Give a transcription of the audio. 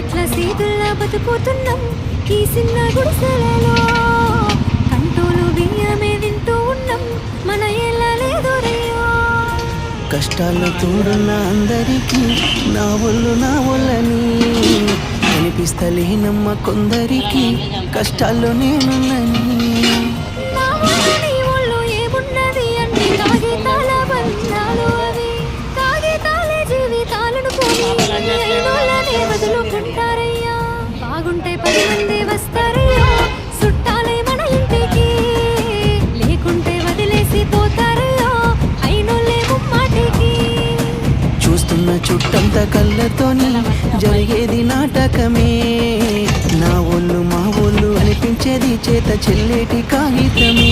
కట్ల సీతుల్లా బతుకుతున్నాం ఈ చిన్న గుడిసెలలో. కంటోలు బియ్యమే తింటూ ఉన్నాం మన ఏళ్ళలేదు రయ్యో. కష్టాల్లో తోడున్న అందరికీ నా ఒళ్ళని కనిపిస్తలేనమ్మ కొందరికి కష్టాల్లో నేనున్నని. నా వల్ల నీ ఒళ్ళు ఏమున్నది అన్ని కాగితాల బంధాలు అవి. కాగితాలే జీవితాలను కొని అయినోళ్ళనే వదులుకుంటారయ్యా. బాగుంటే 10 మంది వస్తారయ్యా చుట్టాలే మన ఇంటికి. లేకుంటే వదిలేసి పోతారయ్యా అయినోళ్ళే ముమ్మాటికి. చూస్తున్న చుట్టంత కళ్ళతోని జరిగేది నాటకమే. నా ఒళ్ళు మా ఒళ్ళు అనిపించేది చేత చెల్లేటి కాగితమే.